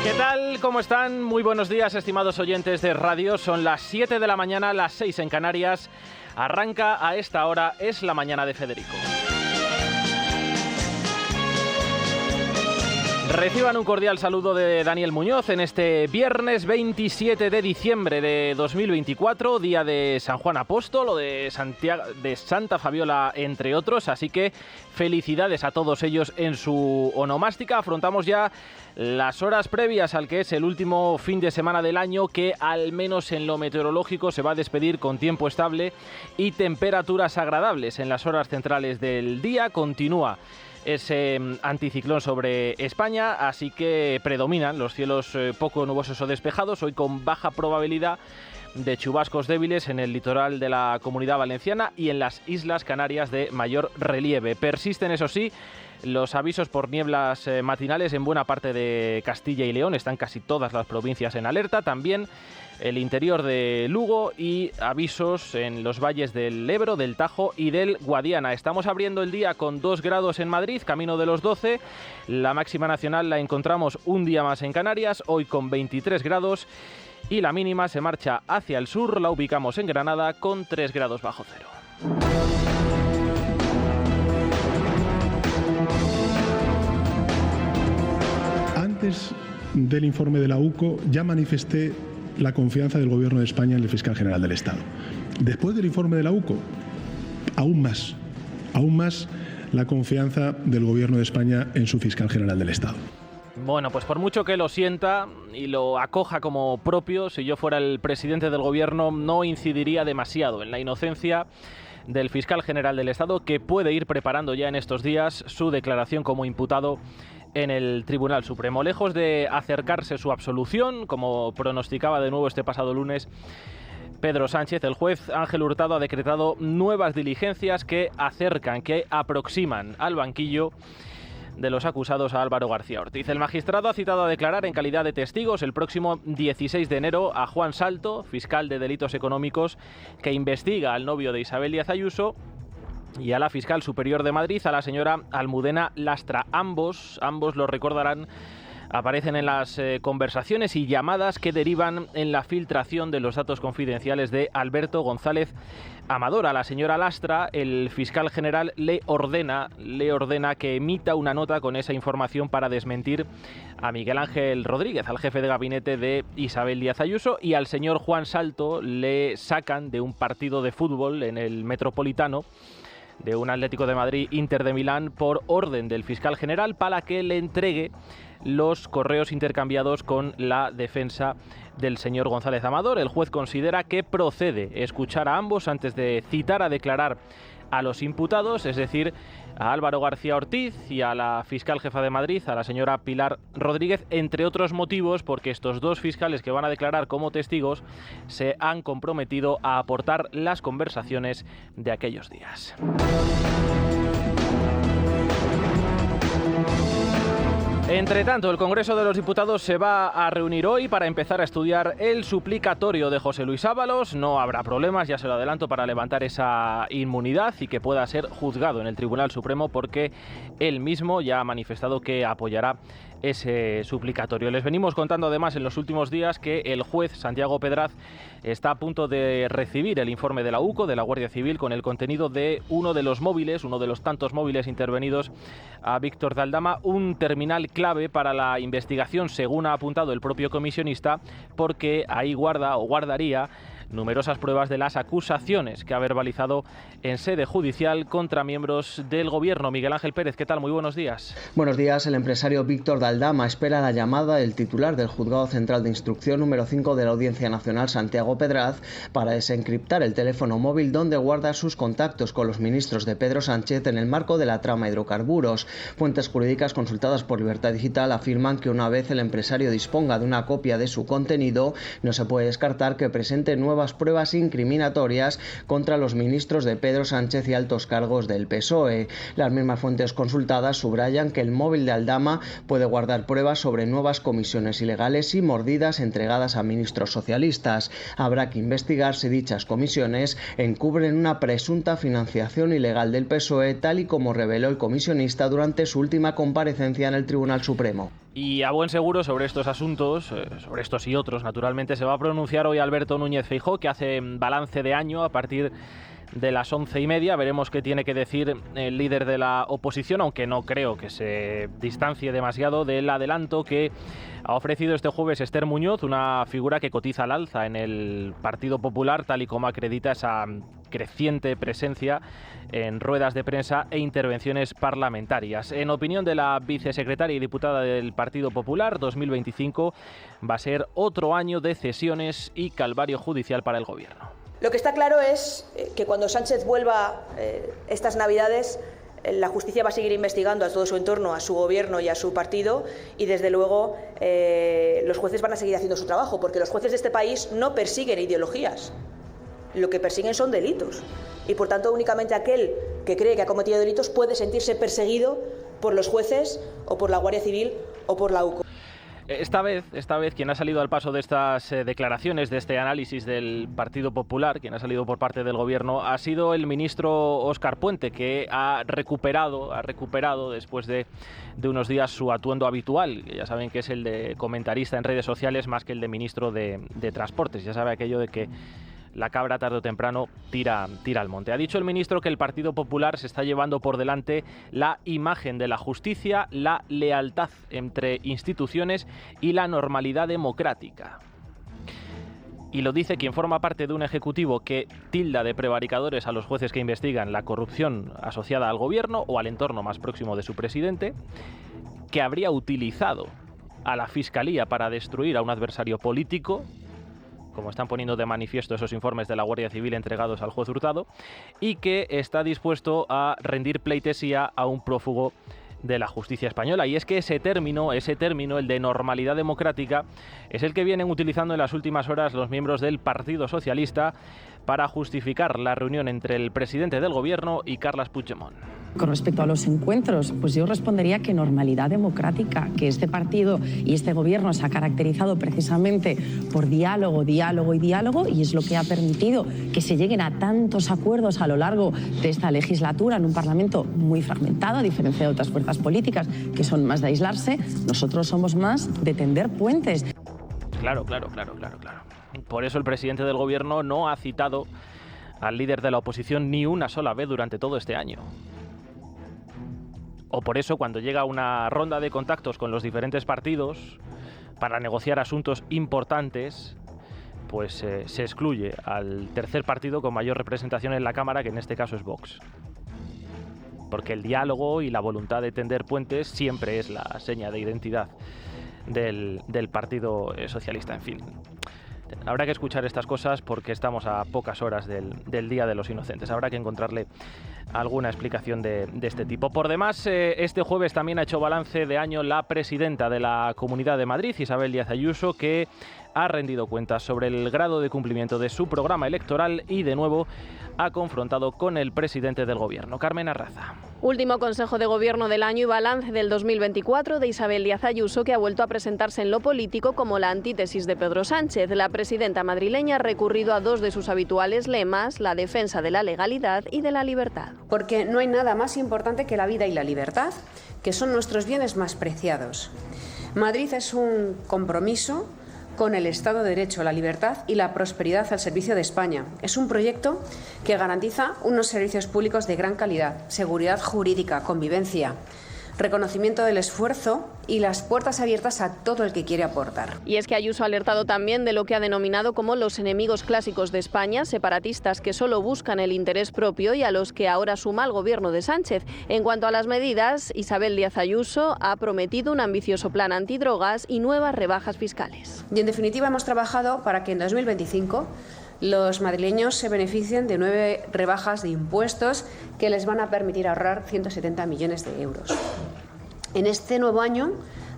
¿Qué tal? ¿Cómo están? Muy buenos días, estimados oyentes de radio. Son las 7 de la mañana, las 6 en Canarias. Arranca a esta hora, es la mañana de Federico. Reciban un cordial saludo de Daniel Muñoz en este viernes 27 de diciembre de 2024, día de San Juan Apóstol o de Santa Fabiola, entre otros. Así que felicidades a todos ellos en su onomástica. Afrontamos ya las horas previas al que es el último fin de semana del año, que al menos en lo meteorológico se va a despedir con tiempo estable y temperaturas agradables en las horas centrales del día. Continúa ese anticiclón sobre España, así que predominan los cielos poco nubosos o despejados, hoy con baja probabilidad de chubascos débiles en el litoral de la Comunidad Valenciana y en las Islas Canarias de mayor relieve. Persisten, eso sí, los avisos por nieblas matinales en buena parte de Castilla y León. Están casi todas las provincias en alerta, también el interior de Lugo, y avisos en los valles del Ebro, del Tajo y del Guadiana. Estamos abriendo el día con 2 grados en Madrid, camino de los 12. La máxima nacional la encontramos un día más en Canarias, hoy con 23 grados. Y la mínima se marcha hacia el sur, la ubicamos en Granada con 3 grados bajo cero. Antes del informe de la UCO ya manifesté la confianza del Gobierno de España en el fiscal general del Estado. Después del informe de la UCO, aún más la confianza del Gobierno de España en su fiscal general del Estado. Bueno, pues por mucho que lo sienta y lo acoja como propio, si yo fuera el presidente del Gobierno no incidiría demasiado en la inocencia del fiscal general del Estado, que puede ir preparando ya en estos días su declaración como imputado en el Tribunal Supremo. Lejos de acercarse su absolución, como pronosticaba de nuevo este pasado lunes Pedro Sánchez, el juez Ángel Hurtado ha decretado nuevas diligencias que acercan, que aproximan al banquillo de los acusados a Álvaro García Ortiz. El magistrado ha citado a declarar en calidad de testigos el próximo 16 de enero a Juan Salto, fiscal de delitos económicos, que investiga al novio de Isabel Díaz Ayuso, y a la fiscal superior de Madrid, a la señora Almudena Lastra. Ambos lo recordarán, aparecen en las conversaciones y llamadas que derivan en la filtración de los datos confidenciales de Alberto González Amador. A la señora Lastra, el fiscal general le ordena que emita una nota con esa información para desmentir a Miguel Ángel Rodríguez, al jefe de gabinete de Isabel Díaz Ayuso, y al señor Juan Salto le sacan de un partido de fútbol en el Metropolitano, de un Atlético de Madrid Inter de Milán, por orden del fiscal general, para que le entregue los correos intercambiados con la defensa del señor González Amador. El juez considera que procede escuchar a ambos antes de citar a declarar a los imputados, es decir, a Álvaro García Ortiz y a la fiscal jefa de Madrid, a la señora Pilar Rodríguez, entre otros motivos porque estos dos fiscales que van a declarar como testigos se han comprometido a aportar las conversaciones de aquellos días. Entre tanto, el Congreso de los Diputados se va a reunir hoy para empezar a estudiar el suplicatorio de José Luis Ábalos. No habrá problemas, ya se lo adelanto, para levantar esa inmunidad y que pueda ser juzgado en el Tribunal Supremo, porque él mismo ya ha manifestado que apoyará ese suplicatorio. Les venimos contando además en los últimos días que el juez Santiago Pedraz está a punto de recibir el informe de la UCO, de la Guardia Civil, con el contenido de uno de los tantos móviles intervenidos a Víctor de Aldama, un terminal clave para la investigación, según ha apuntado el propio comisionista, porque ahí guardaría numerosas pruebas de las acusaciones que ha verbalizado en sede judicial contra miembros del gobierno. Miguel Ángel Pérez, ¿qué tal? Muy buenos días. Buenos días. El empresario Víctor de Aldama espera la llamada del titular del Juzgado Central de Instrucción número 5 de la Audiencia Nacional, Santiago Pedraz, para desencriptar el teléfono móvil donde guarda sus contactos con los ministros de Pedro Sánchez en el marco de la trama hidrocarburos. Fuentes jurídicas consultadas por Libertad Digital afirman que una vez el empresario disponga de una copia de su contenido, no se puede descartar que presente nuevas pruebas incriminatorias contra los ministros de Pedro Sánchez y altos cargos del PSOE. Las mismas fuentes consultadas subrayan que el móvil de Aldama puede guardar pruebas sobre nuevas comisiones ilegales y mordidas entregadas a ministros socialistas. Habrá que investigar si dichas comisiones encubren una presunta financiación ilegal del PSOE, tal y como reveló el comisionista durante su última comparecencia en el Tribunal Supremo. Y a buen seguro sobre estos asuntos, sobre estos y otros, naturalmente, se va a pronunciar hoy Alberto Núñez Feijóo, que hace balance de año a partir de las 11:30. Veremos qué tiene que decir el líder de la oposición, aunque no creo que se distancie demasiado del adelanto que ha ofrecido este jueves Esther Muñoz, una figura que cotiza al alza en el Partido Popular, tal y como acredita esa creciente presencia en ruedas de prensa e intervenciones parlamentarias. En opinión de la vicesecretaria y diputada del Partido Popular, 2025 va a ser otro año de cesiones y calvario judicial para el Gobierno. Lo que está claro es que cuando Sánchez vuelva estas Navidades, la justicia va a seguir investigando a todo su entorno, a su gobierno y a su partido, y desde luego los jueces van a seguir haciendo su trabajo, porque los jueces de este país no persiguen ideologías, lo que persiguen son delitos, y por tanto únicamente aquel que cree que ha cometido delitos puede sentirse perseguido por los jueces o por la Guardia Civil o por la UCO. Esta vez, quien ha salido al paso de estas declaraciones, de este análisis del Partido Popular, quien ha salido por parte del Gobierno, ha sido el ministro Óscar Puente, que ha recuperado después de unos días su atuendo habitual. Ya saben que es el de comentarista en redes sociales más que el de ministro de Transportes. Ya sabe aquello de que la cabra tarde o temprano tira al monte. Ha dicho el ministro que el Partido Popular se está llevando por delante la imagen de la justicia, la lealtad entre instituciones y la normalidad democrática. Y lo dice quien forma parte de un ejecutivo que tilda de prevaricadores a los jueces que investigan la corrupción asociada al gobierno o al entorno más próximo de su presidente, que habría utilizado a la Fiscalía para destruir a un adversario político, como están poniendo de manifiesto esos informes de la Guardia Civil entregados al juez Hurtado, y que está dispuesto a rendir pleitesía a un prófugo de la justicia española. Y es que ese término, el de normalidad democrática, es el que vienen utilizando en las últimas horas los miembros del Partido Socialista para justificar la reunión entre el presidente del Gobierno y Carles Puigdemont. Con respecto a los encuentros, pues yo respondería que normalidad democrática, que este partido y este gobierno se ha caracterizado precisamente por diálogo, y es lo que ha permitido que se lleguen a tantos acuerdos a lo largo de esta legislatura en un Parlamento muy fragmentado, a diferencia de otras fuerzas políticas que son más de aislarse. Nosotros somos más de tender puentes. Claro. Por eso el presidente del Gobierno no ha citado al líder de la oposición ni una sola vez durante todo este año. O por eso, cuando llega una ronda de contactos con los diferentes partidos para negociar asuntos importantes, pues se excluye al tercer partido con mayor representación en la Cámara, que en este caso es Vox. Porque el diálogo y la voluntad de tender puentes siempre es la seña de identidad del Partido Socialista. En fin, habrá que escuchar estas cosas porque estamos a pocas horas del Día de los Inocentes. Habrá que encontrarle alguna explicación de este tipo. Por demás, este jueves también ha hecho balance de año la presidenta de la Comunidad de Madrid, Isabel Díaz Ayuso, que ha rendido cuentas sobre el grado de cumplimiento de su programa electoral y, de nuevo, ha confrontado con el presidente del Gobierno, Carmen Arraza. Último Consejo de Gobierno del año y balance del 2024 de Isabel Díaz Ayuso, que ha vuelto a presentarse en lo político como la antítesis de Pedro Sánchez. La presidenta madrileña ha recurrido a dos de sus habituales lemas, la defensa de la legalidad y de la libertad. Porque no hay nada más importante que la vida y la libertad, que son nuestros bienes más preciados. Madrid es un compromiso con el Estado de Derecho, la libertad y la prosperidad al servicio de España. Es un proyecto que garantiza unos servicios públicos de gran calidad, seguridad jurídica, convivencia, reconocimiento del esfuerzo y las puertas abiertas a todo el que quiere aportar. Y es que Ayuso ha alertado también de lo que ha denominado como los enemigos clásicos de España, separatistas que solo buscan el interés propio y a los que ahora suma el gobierno de Sánchez. En cuanto a las medidas, Isabel Díaz Ayuso ha prometido un ambicioso plan antidrogas y nuevas rebajas fiscales. Y en definitiva hemos trabajado para que en 2025 los madrileños se beneficien de 9 rebajas de impuestos que les van a permitir ahorrar 170 millones de euros. En este nuevo año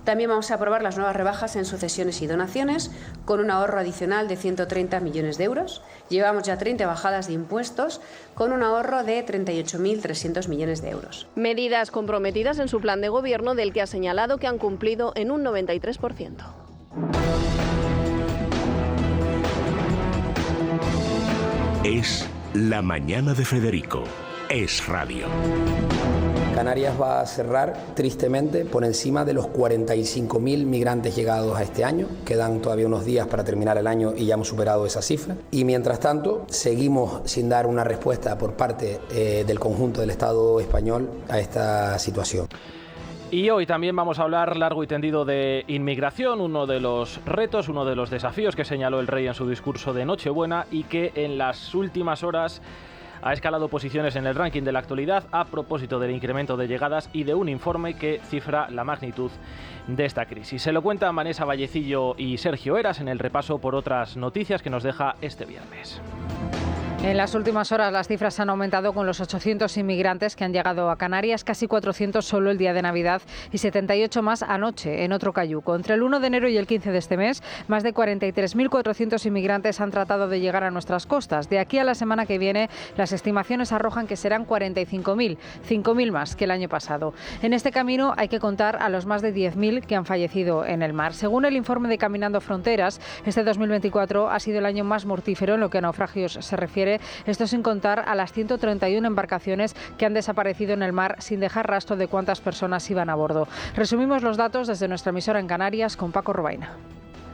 también vamos a aprobar las nuevas rebajas en sucesiones y donaciones con un ahorro adicional de 130 millones de euros. Llevamos ya 30 bajadas de impuestos con un ahorro de 38.300 millones de euros. Medidas comprometidas en su plan de gobierno del que ha señalado que han cumplido en un 93%. Es La Mañana de Federico. Es Radio. Canarias va a cerrar tristemente por encima de los 45.000 migrantes llegados a este año. Quedan todavía unos días para terminar el año y ya hemos superado esa cifra. Y mientras tanto, seguimos sin dar una respuesta por parte del conjunto del Estado español a esta situación. Y hoy también vamos a hablar largo y tendido de inmigración, uno de los retos, uno de los desafíos que señaló el rey en su discurso de Nochebuena y que en las últimas horas ha escalado posiciones en el ranking de la actualidad a propósito del incremento de llegadas y de un informe que cifra la magnitud de esta crisis. Se lo cuentan Vanessa Vallecillo y Sergio Eras en el repaso por otras noticias que nos deja este viernes. En las últimas horas las cifras han aumentado con los 800 inmigrantes que han llegado a Canarias, casi 400 solo el día de Navidad y 78 más anoche en otro cayuco. Entre el 1 de enero y el 15 de este mes, más de 43.400 inmigrantes han tratado de llegar a nuestras costas. De aquí a la semana que viene, las estimaciones arrojan que serán 45.000, 5.000 más que el año pasado. En este camino hay que contar a los más de 10.000 que han fallecido en el mar. Según el informe de Caminando Fronteras, este 2024 ha sido el año más mortífero en lo que a naufragios se refiere. Esto sin contar a las 131 embarcaciones que han desaparecido en el mar sin dejar rastro de cuántas personas iban a bordo. Resumimos los datos desde nuestra emisora en Canarias con Paco Robaina.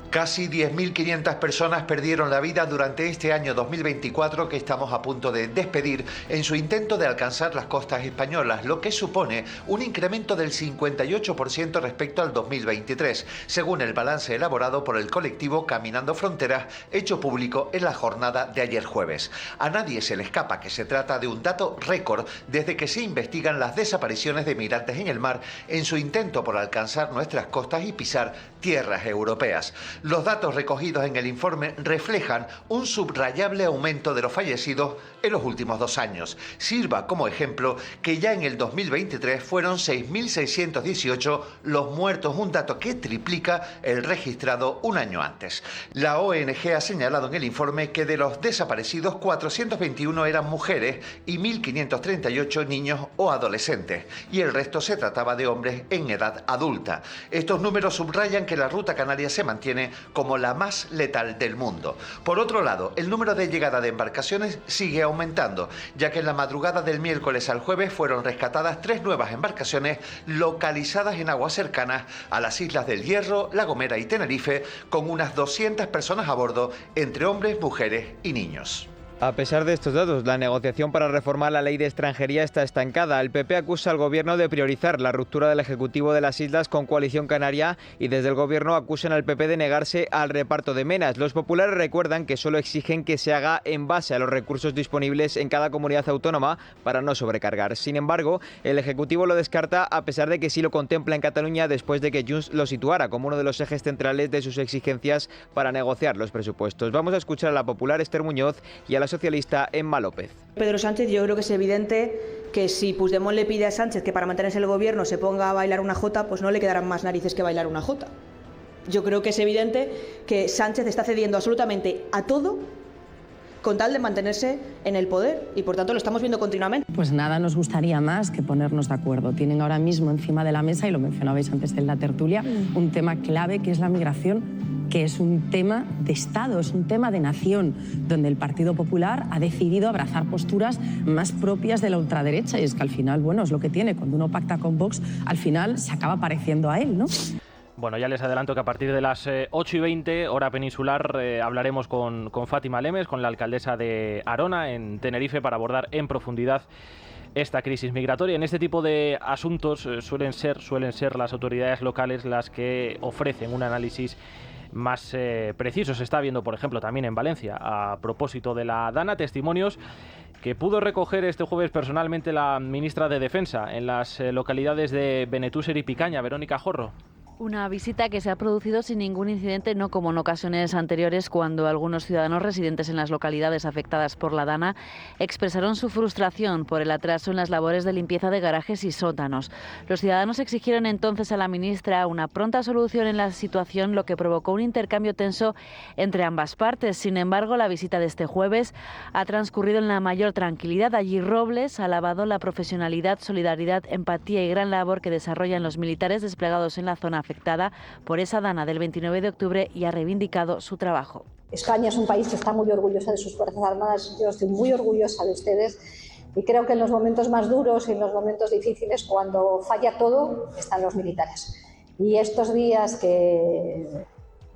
Casi 10.500 personas perdieron la vida durante este año 2024 que estamos a punto de despedir en su intento de alcanzar las costas españolas, lo que supone un incremento del 58% respecto al 2023, según el balance elaborado por el colectivo Caminando Fronteras, hecho público en la jornada de ayer jueves. A nadie se le escapa que se trata de un dato récord desde que se investigan las desapariciones de migrantes en el mar en su intento por alcanzar nuestras costas y pisar tierras europeas. Los datos recogidos en el informe reflejan un subrayable aumento de los fallecidos en los últimos 2 años. Sirva como ejemplo que ya en el 2023 fueron 6.618 los muertos, un dato que triplica el registrado un año antes. La ONG ha señalado en el informe que de los desaparecidos 421 eran mujeres y 1.538 niños o adolescentes, y el resto se trataba de hombres en edad adulta. Estos números subrayan que la ruta canaria se mantiene como la más letal del mundo. Por otro lado, el número de llegada de embarcaciones sigue aumentando, ya que en la madrugada del miércoles al jueves fueron rescatadas 3 nuevas embarcaciones localizadas en aguas cercanas a las islas del Hierro, La Gomera y Tenerife, con unas 200 personas a bordo, entre hombres, mujeres y niños. A pesar de estos datos, la negociación para reformar la ley de extranjería está estancada. El PP acusa al Gobierno de priorizar la ruptura del Ejecutivo de las Islas con Coalición Canaria y desde el Gobierno acusan al PP de negarse al reparto de menas. Los populares recuerdan que solo exigen que se haga en base a los recursos disponibles en cada comunidad autónoma para no sobrecargar. Sin embargo, el Ejecutivo lo descarta a pesar de que sí lo contempla en Cataluña después de que Junts lo situara como uno de los ejes centrales de sus exigencias para negociar los presupuestos. Vamos a escuchar a la popular Esther Muñoz y a la socialista Emma López. Pedro Sánchez, yo creo que es evidente que si Puigdemont le pide a Sánchez que para mantenerse el gobierno se ponga a bailar una jota, pues no le quedarán más narices que bailar una jota. Yo creo que es evidente que Sánchez está cediendo absolutamente a todo con tal de mantenerse en el poder y por tanto lo estamos viendo continuamente. Pues nada nos gustaría más que ponernos de acuerdo. Tienen ahora mismo encima de la mesa, y lo mencionabais antes en la tertulia, un tema clave que es la migración, que es un tema de Estado, es un tema de nación, donde el Partido Popular ha decidido abrazar posturas más propias de la ultraderecha, y es que al final, bueno, es lo que tiene, cuando uno pacta con Vox, al final se acaba pareciendo a él, ¿no? Bueno, ya les adelanto que a partir de las 8:20, hora peninsular, hablaremos con Fátima Lemes, con la alcaldesa de Arona, en Tenerife, para abordar en profundidad esta crisis migratoria. En este tipo de asuntos suelen ser las autoridades locales las que ofrecen un análisis más preciso. Se está viendo, por ejemplo, también en Valencia, a propósito de la Dana, testimonios que pudo recoger este jueves personalmente la ministra de Defensa en las localidades de Benetúser y Picaña. Verónica Jorro. Una visita que se ha producido sin ningún incidente, no como en ocasiones anteriores cuando algunos ciudadanos residentes en las localidades afectadas por la Dana expresaron su frustración por el atraso en las labores de limpieza de garajes y sótanos. Los ciudadanos exigieron entonces a la ministra una pronta solución en la situación, lo que provocó un intercambio tenso entre ambas partes. Sin embargo, la visita de este jueves ha transcurrido en la mayor tranquilidad. Allí Robles ha alabado la profesionalidad, solidaridad, empatía y gran labor que desarrollan los militares desplegados en la zona afectada por esa Dana del 29 de octubre y ha reivindicado su trabajo. España es un país que está muy orgullosa de sus Fuerzas Armadas, yo estoy muy orgullosa de ustedes, Y creo que en los momentos más duros y en los momentos difíciles, cuando falla todo, están los militares. Y estos días que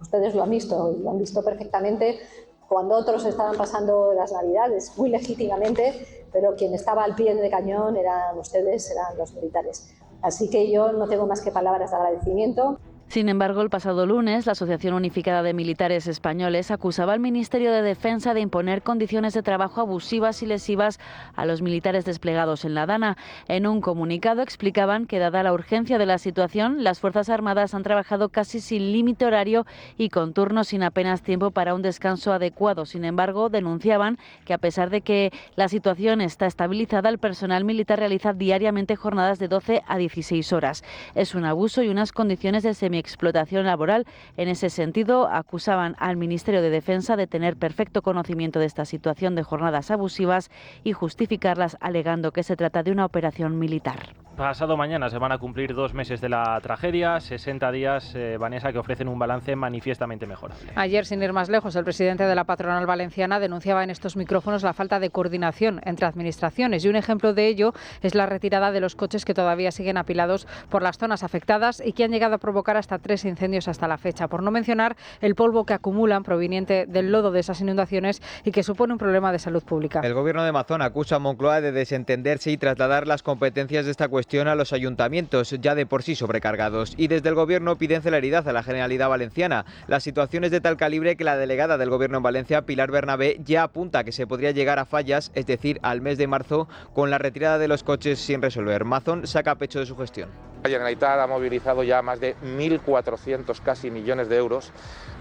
ustedes lo han visto y lo han visto perfectamente, cuando otros estaban pasando las Navidades muy legítimamente, pero quien estaba al pie de cañón eran ustedes, eran los militares. Así que yo no tengo más que palabras de agradecimiento. Sin embargo, el pasado lunes, la Asociación Unificada de Militares Españoles acusaba al Ministerio de Defensa de imponer condiciones de trabajo abusivas y lesivas a los militares desplegados en la Dana. En un comunicado explicaban que, dada la urgencia de la situación, las Fuerzas Armadas han trabajado casi sin límite horario y con turnos sin apenas tiempo para un descanso adecuado. Sin embargo, denunciaban que, a pesar de que la situación está estabilizada, el personal militar realiza diariamente jornadas de 12 a 16 horas. Es un abuso y unas condiciones de explotación laboral. En ese sentido, acusaban al Ministerio de Defensa de tener perfecto conocimiento de esta situación de jornadas abusivas y justificarlas alegando que se trata de una operación militar. Pasado mañana se van a cumplir 2 meses de la tragedia, 60 días, Vanessa, que ofrecen un balance manifiestamente mejorable. Ayer, sin ir más lejos, el presidente de la patronal valenciana denunciaba en estos micrófonos la falta de coordinación entre administraciones, y un ejemplo de ello es la retirada de los coches que todavía siguen apilados por las zonas afectadas y que han llegado a provocar hasta 3 incendios hasta la fecha, por no mencionar el polvo que acumulan proveniente del lodo de esas inundaciones y que supone un problema de salud pública. El gobierno de Mazón acusa a Moncloa de desentenderse y trasladar las competencias de esta cuestión a los ayuntamientos, ya de por sí sobrecargados. Y desde el gobierno piden celeridad a la Generalidad Valenciana. La situación es de tal calibre que la delegada del gobierno en Valencia, Pilar Bernabé, ya apunta que se podría llegar a fallas, es decir, al mes de marzo, con la retirada de los coches sin resolver. Mazón saca pecho de su gestión. La Generalitat ha movilizado ya más de 1.400 casi millones de euros,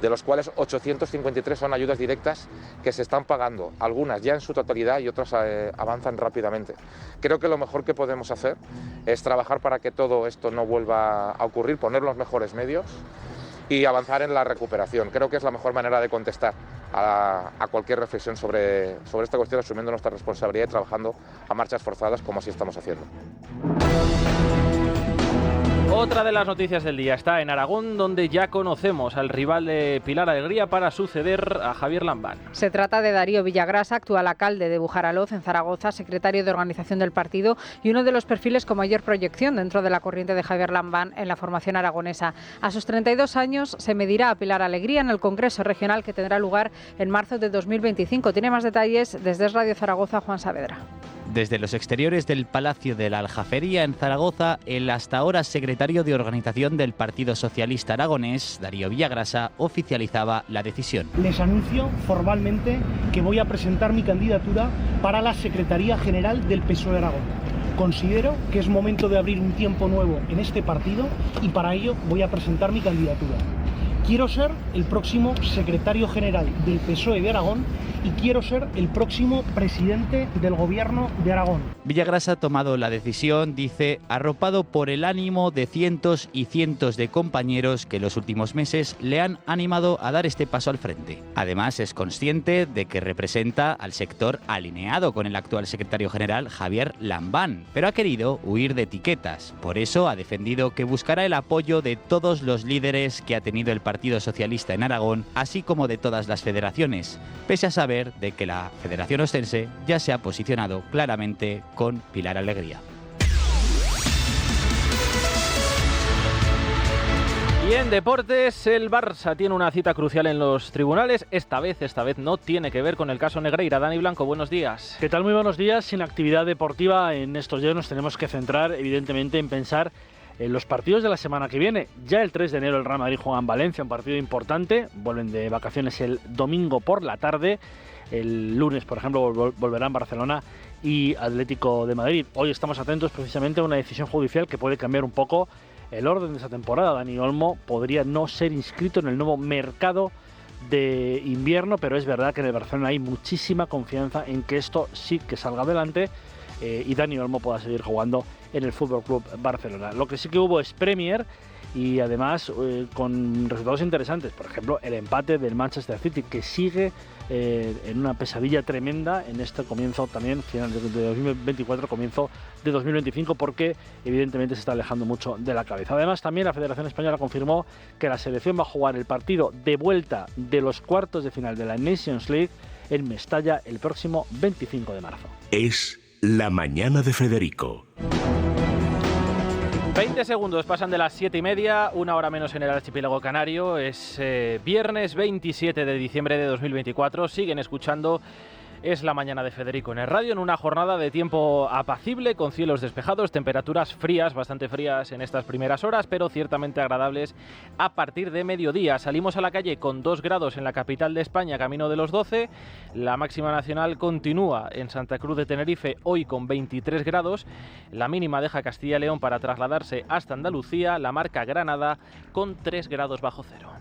de los cuales 853 son ayudas directas que se están pagando, algunas ya en su totalidad y otras avanzan rápidamente. Creo que lo mejor que podemos hacer es trabajar para que todo esto no vuelva a ocurrir, poner los mejores medios y avanzar en la recuperación. Creo que es la mejor manera de contestar a cualquier reflexión sobre esta cuestión, asumiendo nuestra responsabilidad y trabajando a marchas forzadas como así estamos haciendo. Otra de las noticias del día está en Aragón, donde ya conocemos al rival de Pilar Alegría para suceder a Javier Lambán. Se trata de Darío Villagrasa, actual alcalde de Bujaraloz, en Zaragoza, secretario de organización del partido y uno de los perfiles con mayor proyección dentro de la corriente de Javier Lambán en la formación aragonesa. A sus 32 años se medirá a Pilar Alegría en el Congreso Regional que tendrá lugar en marzo de 2025. Tiene más detalles desde Radio Zaragoza, Juan Saavedra. Desde los exteriores del Palacio de la Aljafería en Zaragoza, el hasta ahora secretario de organización del Partido Socialista Aragonés, Darío Villagrasa, oficializaba la decisión. Les anuncio formalmente que voy a presentar mi candidatura para la Secretaría General del PSOE Aragón. Considero que es momento de abrir un tiempo nuevo en este partido y para ello voy a presentar mi candidatura. Quiero ser el próximo secretario general del PSOE de Aragón y quiero ser el próximo presidente del gobierno de Aragón. Villagrasa ha tomado la decisión, dice, arropado por el ánimo de cientos y cientos de compañeros que los últimos meses le han animado a dar este paso al frente. Además, es consciente de que representa al sector alineado con el actual secretario general Javier Lambán, pero ha querido huir de etiquetas. Por eso ha defendido que buscará el apoyo de todos los líderes que ha tenido el Partido Socialista en Aragón, así como de todas las federaciones, pese a saber de que la Federación Ostense ya se ha posicionado claramente con Pilar Alegría. Y en deportes, el Barça tiene una cita crucial en los tribunales. Esta vez no tiene que ver con el caso Negreira. Dani Blanco, buenos días. ¿Qué tal? Muy buenos días. Sin actividad deportiva en estos días nos tenemos que centrar evidentemente en pensar en los partidos de la semana que viene. Ya el 3 de enero el Real Madrid juega en Valencia, un partido importante. Vuelven de vacaciones el domingo por la tarde. El lunes, por ejemplo, volverán Barcelona y Atlético de Madrid. Hoy estamos atentos precisamente a una decisión judicial que puede cambiar un poco el orden de esa temporada. Dani Olmo podría no ser inscrito en el nuevo mercado de invierno, pero es verdad que en el Barcelona hay muchísima confianza en que esto sí que salga adelante y Dani Olmo pueda seguir jugando en el FC Barcelona. Lo que sí que hubo es Premier y además con resultados interesantes. Por ejemplo, el empate del Manchester City, que sigue en una pesadilla tremenda en este comienzo también, final de 2024, comienzo de 2025, porque evidentemente se está alejando mucho de la cabeza. Además, también la Federación Española confirmó que la selección va a jugar el partido de vuelta de los cuartos de final de la Nations League en Mestalla el próximo 25 de marzo. Es La mañana de Federico. 20 segundos pasan de las 7:30, una hora menos en el archipiélago canario. Es viernes 27 de diciembre de 2024. Siguen escuchando Es la mañana de Federico en el radio, en una jornada de tiempo apacible, con cielos despejados, temperaturas frías, bastante frías en estas primeras horas, pero ciertamente agradables a partir de mediodía. Salimos a la calle con 2 grados en la capital de España, camino de los 12. La máxima nacional continúa en Santa Cruz de Tenerife, hoy con 23 grados. La mínima deja Castilla y León para trasladarse hasta Andalucía. La marca Granada con 3 grados bajo cero.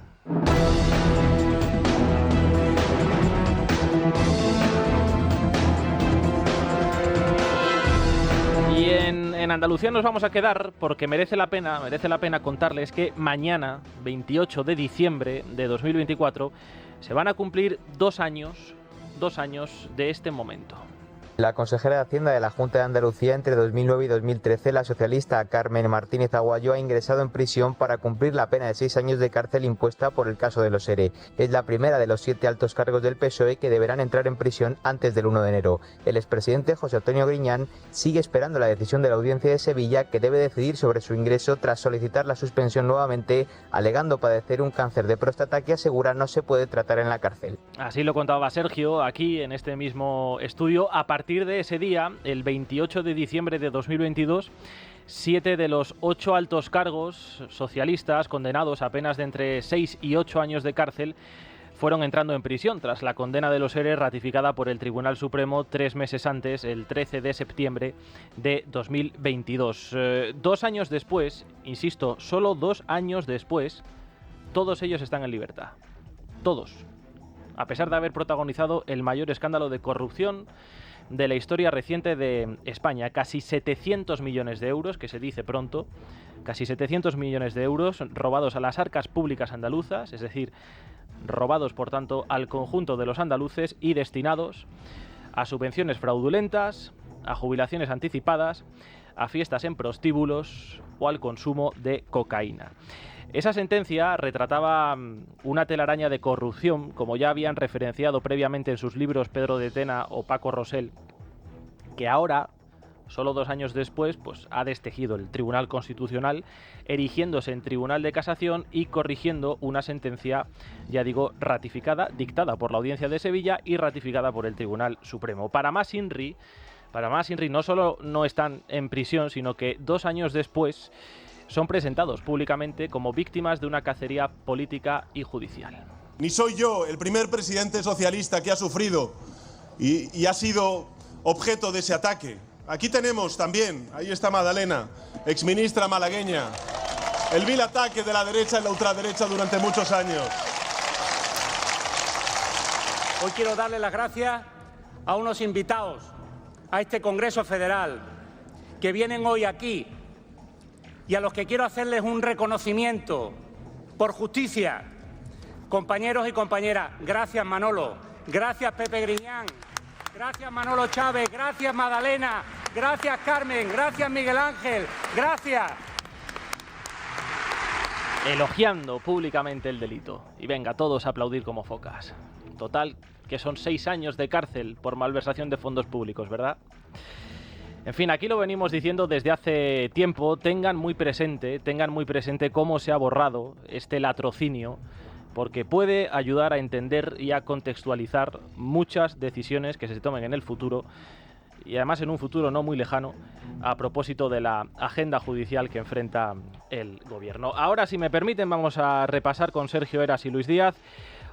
Y en Andalucía nos vamos a quedar porque merece la pena contarles que mañana, 28 de diciembre de 2024, se van a cumplir 2 años de este momento. La consejera de Hacienda de la Junta de Andalucía entre 2009 y 2013, la socialista Carmen Martínez Aguayo, ha ingresado en prisión para cumplir la pena de 6 años de cárcel impuesta por el caso de los ERE. Es la primera de los 7 altos cargos del PSOE que deberán entrar en prisión antes del 1 de enero. El expresidente José Antonio Griñán sigue esperando la decisión de la Audiencia de Sevilla, que debe decidir sobre su ingreso tras solicitar la suspensión nuevamente, alegando padecer un cáncer de próstata que asegura no se puede tratar en la cárcel. Así lo contaba Sergio aquí en este mismo estudio. A partir de ese día, el 28 de diciembre de 2022, 7 de los 8 altos cargos socialistas condenados a penas de entre 6 y 8 años de cárcel fueron entrando en prisión tras la condena de los ERE ratificada por el Tribunal Supremo 3 meses antes, el 13 de septiembre de 2022. 2 años después, insisto, solo 2 años después, todos ellos están en libertad. Todos. A pesar de haber protagonizado el mayor escándalo de corrupción de la historia reciente de España. Casi 700 millones de euros, que se dice pronto, casi 700 millones de euros robados a las arcas públicas andaluzas, es decir, robados por tanto al conjunto de los andaluces y destinados a subvenciones fraudulentas, a jubilaciones anticipadas, a fiestas en prostíbulos o al consumo de cocaína. Esa sentencia retrataba una telaraña de corrupción, como ya habían referenciado previamente en sus libros Pedro de Tena o Paco Rosell, que ahora, solo 2 años después, pues ha destejido el Tribunal Constitucional, erigiéndose en Tribunal de Casación y corrigiendo una sentencia, ya digo, ratificada, dictada por la Audiencia de Sevilla y ratificada por el Tribunal Supremo. Para más Inri, no solo no están en prisión, sino que 2 años después son presentados públicamente como víctimas de una cacería política y judicial. Ni soy yo el primer presidente socialista que ha sufrido y ha sido objeto de ese ataque. Aquí tenemos también, ahí está Madalena, exministra malagueña, el vil ataque de la derecha y la ultraderecha durante muchos años. Hoy quiero darle las gracias a unos invitados a este Congreso Federal que vienen hoy aquí y a los que quiero hacerles un reconocimiento por justicia. Compañeros y compañeras, gracias Manolo, gracias Pepe Griñán, gracias Manolo Chávez, gracias Madalena, gracias Carmen, gracias Miguel Ángel, gracias. Elogiando públicamente el delito. Y venga, todos a aplaudir como focas. Total, que son 6 años de cárcel por malversación de fondos públicos, ¿verdad? En fin, aquí lo venimos diciendo desde hace tiempo. Tengan muy presente cómo se ha borrado este latrocinio, porque puede ayudar a entender y a contextualizar muchas decisiones que se tomen en el futuro, y además en un futuro no muy lejano, a propósito de la agenda judicial que enfrenta el gobierno. Ahora, si me permiten, vamos a repasar con Sergio Heras y Luis Díaz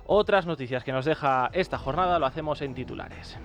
otras noticias que nos deja esta jornada. Lo hacemos en titulares.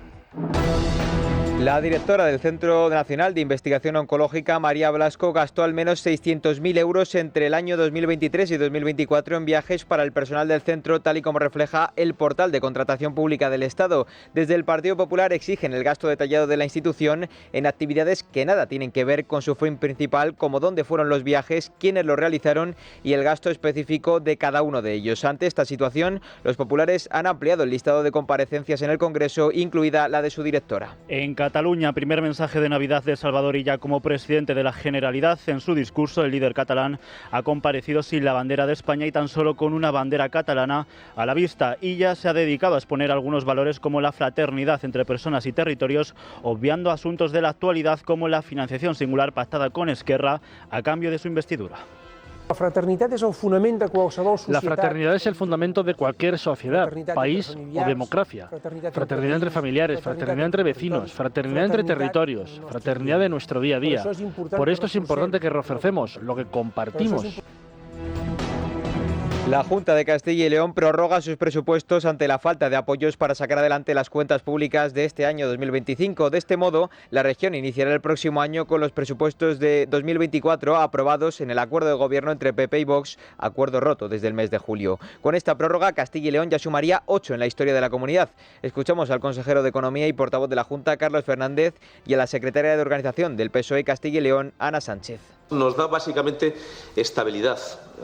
La directora del Centro Nacional de Investigación Oncológica, María Blasco, gastó al menos 600.000 euros entre el año 2023 y 2024 en viajes para el personal del centro, tal y como refleja el portal de contratación pública del Estado. Desde el Partido Popular exigen el gasto detallado de la institución en actividades que nada tienen que ver con su fin principal, como dónde fueron los viajes, quiénes los realizaron y el gasto específico de cada uno de ellos. Ante esta situación, los populares han ampliado el listado de comparecencias en el Congreso, incluida la de su directora. En Cataluña, primer mensaje de Navidad de Salvador Illa como presidente de la Generalitat. En su discurso, el líder catalán ha comparecido sin la bandera de España y tan solo con una bandera catalana a la vista. Illa se ha dedicado a exponer algunos valores como la fraternidad entre personas y territorios, obviando asuntos de la actualidad como la financiación singular pactada con Esquerra a cambio de su investidura. La fraternidad es el fundamento de cualquier sociedad, país o democracia. Fraternidad entre familiares, fraternidad entre vecinos, fraternidad entre territorios, fraternidad de nuestro día a día. Por esto es importante que reforcemos lo que compartimos. La Junta de Castilla y León prorroga sus presupuestos ante la falta de apoyos para sacar adelante las cuentas públicas de este año 2025. De este modo, la región iniciará el próximo año con los presupuestos de 2024 aprobados en el acuerdo de gobierno entre PP y Vox, acuerdo roto desde el mes de julio. Con esta prórroga, Castilla y León ya sumaría 8 en la historia de la comunidad. Escuchamos al consejero de Economía y portavoz de la Junta, Carlos Fernández, y a la secretaria de Organización del PSOE Castilla y León, Ana Sánchez. Nos da básicamente estabilidad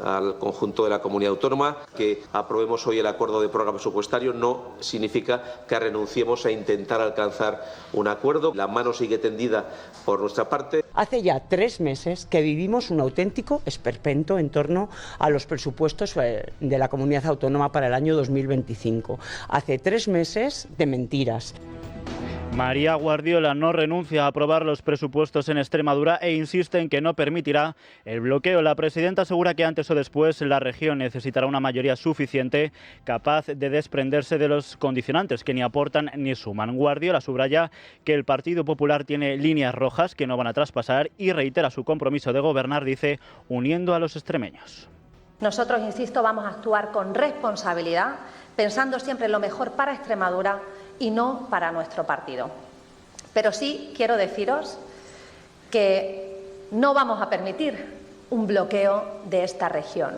al conjunto de la comunidad autónoma. Que aprobemos hoy el acuerdo de prórroga presupuestario no significa que renunciemos a intentar alcanzar un acuerdo. La mano sigue tendida por nuestra parte. Hace ya 3 meses que vivimos un auténtico esperpento en torno a los presupuestos de la comunidad autónoma para el año 2025. Hace 3 meses de mentiras. María Guardiola no renuncia a aprobar los presupuestos en Extremadura e insiste en que no permitirá el bloqueo. La presidenta asegura que antes o después la región necesitará una mayoría suficiente capaz de desprenderse de los condicionantes que ni aportan ni suman. Guardiola subraya que el Partido Popular tiene líneas rojas que no van a traspasar y reitera su compromiso de gobernar, dice, uniendo a los extremeños. Nosotros, insisto, vamos a actuar con responsabilidad, pensando siempre en lo mejor para Extremadura y no para nuestro partido. Pero sí quiero deciros que no vamos a permitir un bloqueo de esta región.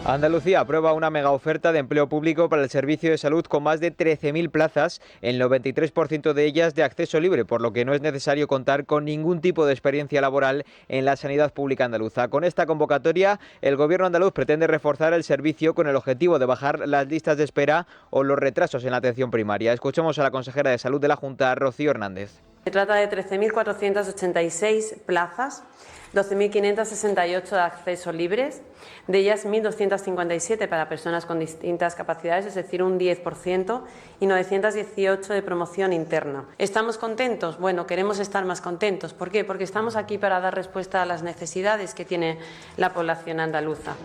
Andalucía aprueba una mega oferta de empleo público para el servicio de salud con más de 13.000 plazas, el 93% de ellas de acceso libre, por lo que no es necesario contar con ningún tipo de experiencia laboral en la sanidad pública andaluza. Con esta convocatoria, el gobierno andaluz pretende reforzar el servicio con el objetivo de bajar las listas de espera o los retrasos en la atención primaria. Escuchemos a la consejera de Salud de la Junta, Rocío Hernández. Se trata de 13.486 plazas, 12.568 de acceso libres, de ellas 1.257 para personas con distintas capacidades, es decir, un 10%, y 918 de promoción interna. ¿Estamos contentos? Bueno, queremos estar más contentos. ¿Por qué? Porque estamos aquí para dar respuesta a las necesidades que tiene la población andaluza.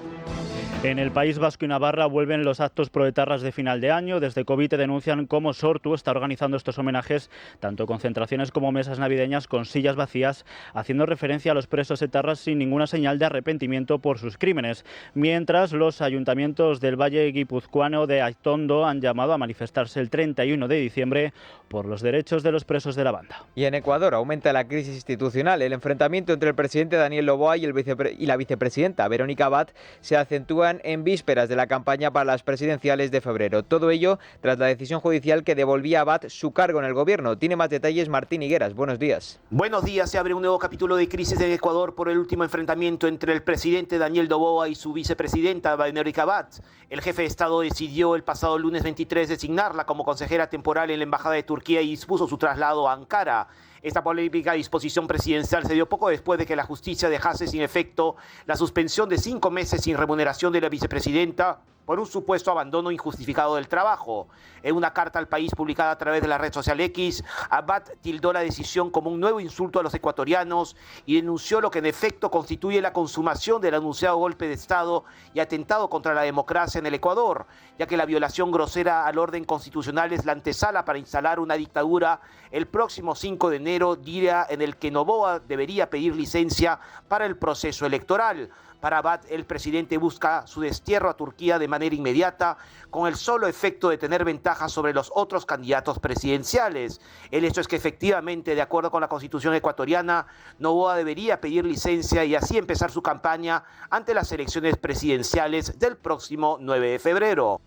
En el País Vasco y Navarra vuelven los actos proetarras de final de año. Desde Covite denuncian cómo Sortu está organizando estos homenajes, tanto concentraciones como mesas navideñas con sillas vacías, haciendo referencia a los presos etarras sin ninguna señal de arrepentimiento por sus crímenes. Mientras, los ayuntamientos del Valle Guipuzcoano de Aitondo han llamado a manifestarse el 31 de diciembre por los derechos de los presos de la banda. Y en Ecuador aumenta la crisis institucional. El enfrentamiento entre el presidente Daniel Noboa y la vicepresidenta Verónica Abad se acentúan en vísperas de la campaña para las presidenciales de febrero. Todo ello tras la decisión judicial que devolvía a Abad su cargo en el gobierno. Tiene más detalles Martín Higueras. Buenos días. Buenos días. Se abre un nuevo capítulo de crisis en Ecuador por el último enfrentamiento entre el presidente Daniel Noboa y su vicepresidenta Verónica Abad. El jefe de Estado decidió el pasado lunes 23 designarla como consejera temporal en la Embajada de Turquía y dispuso su traslado a Ankara. Esta polémica disposición presidencial se dio poco después de que la justicia dejase sin efecto la suspensión de 5 meses sin remuneración de la vicepresidenta por un supuesto abandono injustificado del trabajo. En una carta al país publicada a través de la red social X, Abad tildó la decisión como un nuevo insulto a los ecuatorianos y denunció lo que en efecto constituye la consumación del anunciado golpe de Estado y atentado contra la democracia en el Ecuador, ya que la violación grosera al orden constitucional es la antesala para instalar una dictadura el próximo 5 de enero, día en el que Noboa debería pedir licencia para el proceso electoral. Para Abad, el presidente busca su destierro a Turquía de manera inmediata, con el solo efecto de tener ventaja sobre los otros candidatos presidenciales. El hecho es que efectivamente, de acuerdo con la Constitución ecuatoriana, Noboa debería pedir licencia y así empezar su campaña ante las elecciones presidenciales del próximo 9 de febrero.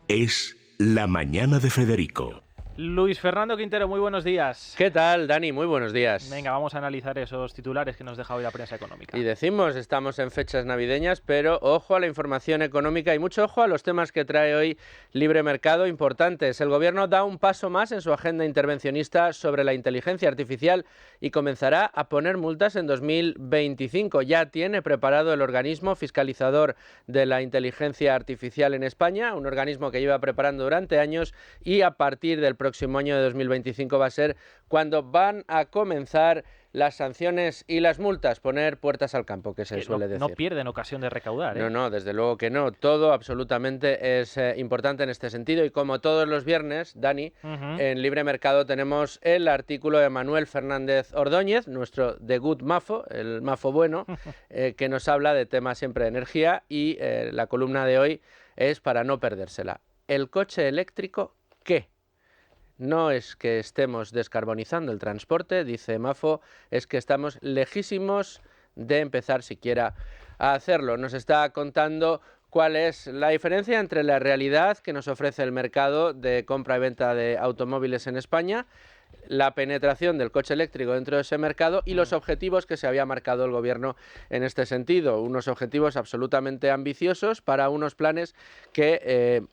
Es La Mañana de Federico. Luis Fernando Quintero, muy buenos días. ¿Qué tal, Dani? Muy buenos días. Venga, vamos a analizar esos titulares que nos deja hoy la prensa económica. Y decimos, estamos en fechas navideñas, pero ojo a la información económica y mucho ojo a los temas que trae hoy Libre Mercado importantes. El Gobierno da un paso más en su agenda intervencionista sobre la inteligencia artificial y comenzará a poner multas en 2025. Ya tiene preparado el organismo fiscalizador de la inteligencia artificial en España, un organismo que lleva preparando durante años, y a partir del próximo año de 2025 va a ser cuando van a comenzar las sanciones y las multas, poner puertas al campo, que se suele decir. No pierden ocasión de recaudar, ¿eh? No, desde luego que no. Todo absolutamente es importante en este sentido, y como todos los viernes, Dani, en Libre Mercado tenemos el artículo de Manuel Fernández Ordóñez, nuestro The Good Mafo, el Mafo bueno, que nos habla de temas siempre de energía, y la columna de hoy es para no perdérsela. ¿El coche eléctrico qué? No es que estemos descarbonizando el transporte, dice Mafo, es que estamos lejísimos de empezar siquiera a hacerlo. Nos está contando cuál es la diferencia entre la realidad que nos ofrece el mercado de compra y venta de automóviles en España, la penetración del coche eléctrico dentro de ese mercado y los objetivos que se había marcado el Gobierno en este sentido. Unos objetivos absolutamente ambiciosos para unos planes que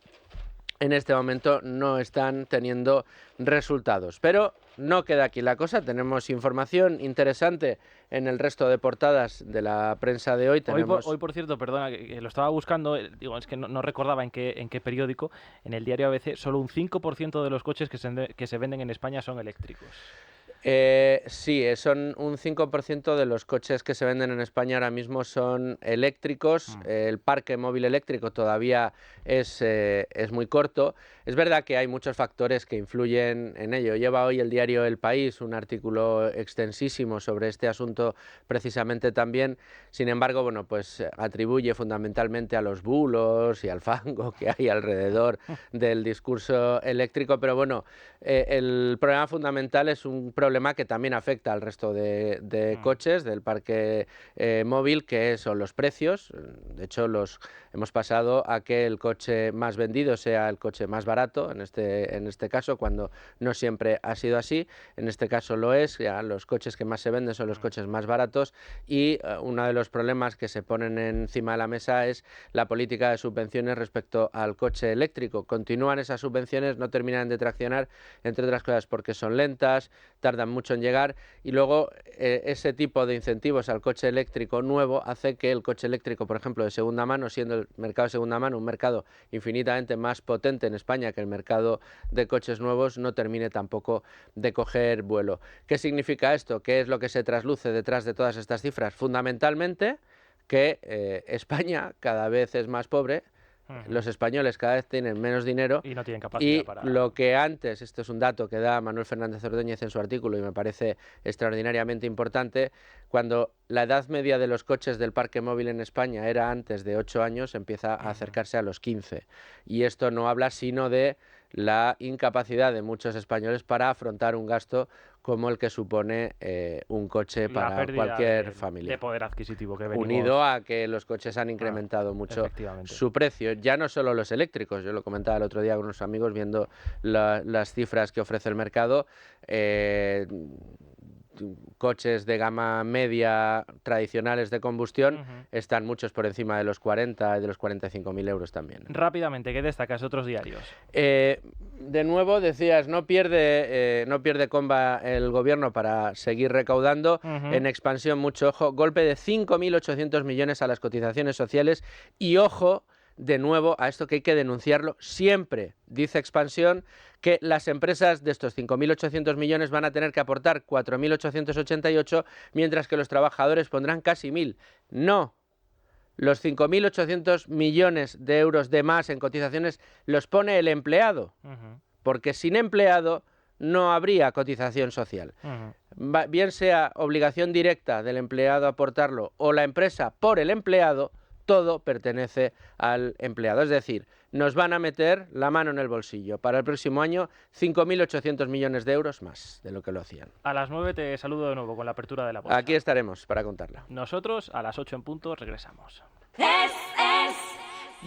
en este momento no están teniendo resultados. Pero no queda aquí la cosa, tenemos información interesante en el resto de portadas de la prensa de hoy. Hoy, por cierto, perdona, que lo estaba buscando, digo, es que no recordaba en qué periódico, en el diario ABC, solo un 5% de los coches que se venden en España son eléctricos. Sí, son un 5% de los coches que se venden en España ahora mismo son eléctricos. El parque móvil eléctrico todavía es muy corto. Es verdad que hay muchos factores que influyen en ello. Lleva hoy el diario El País un artículo extensísimo sobre este asunto precisamente también. Sin embargo, bueno, pues atribuye fundamentalmente a los bulos y al fango que hay alrededor del discurso eléctrico. Pero bueno, el problema fundamental es un problema que también afecta al resto de coches del parque móvil, que son los precios. De hecho, hemos pasado a que el coche más vendido sea el coche más barato, en este caso, cuando no siempre ha sido así. En este caso lo es, ya los coches que más se venden son los coches más baratos, y uno de los problemas que se ponen encima de la mesa es la política de subvenciones respecto al coche eléctrico. Continúan esas subvenciones, no terminan de traccionar, entre otras cosas porque son lentas, tardan mucho en llegar, y luego ese tipo de incentivos al coche eléctrico nuevo hace que el coche eléctrico, por ejemplo, de segunda mano, siendo el mercado de segunda mano un mercado infinitamente más potente en España que el mercado de coches nuevos, no termine tampoco de coger vuelo. ¿Qué significa esto? ¿Qué es lo que se trasluce detrás de todas estas cifras? Fundamentalmente que España cada vez es más pobre. Los españoles cada vez tienen menos dinero y no tienen capacidad para... lo que antes, este es un dato que da Manuel Fernández Ordóñez en su artículo y me parece extraordinariamente importante, cuando la edad media de los coches del parque móvil en España era antes de 8 años, empieza a acercarse a los 15. Y esto no habla sino de la incapacidad de muchos españoles para afrontar un gasto como el que supone un coche para cualquier familia. De poder adquisitivo que venimos... Unido a que los coches han incrementado mucho su precio. Ya no solo los eléctricos, yo lo comentaba el otro día con unos amigos viendo las cifras que ofrece el mercado. Coches de gama media tradicionales de combustión están muchos por encima de los 40 y de los 45.000 euros también. Rápidamente, ¿qué destacas otros diarios? De nuevo, decías, no pierde comba el Gobierno para seguir recaudando. En expansión, mucho ojo, golpe de 5.800 millones a las cotizaciones sociales, y ojo, de nuevo, a esto que hay que denunciarlo siempre, dice Expansión, que las empresas de estos 5.800 millones van a tener que aportar 4.888, mientras que los trabajadores pondrán casi 1.000. No, los 5.800 millones de euros de más en cotizaciones los pone el empleado, porque sin empleado no habría cotización social. Bien sea obligación directa del empleado aportarlo o la empresa por el empleado, todo pertenece al empleado. Es decir, nos van a meter la mano en el bolsillo. Para el próximo año, 5.800 millones de euros más de lo que lo hacían. A las 9 te saludo de nuevo con la apertura de la bolsa. Aquí estaremos para contarla. Nosotros a las 8 en punto regresamos. Es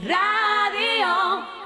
Radio.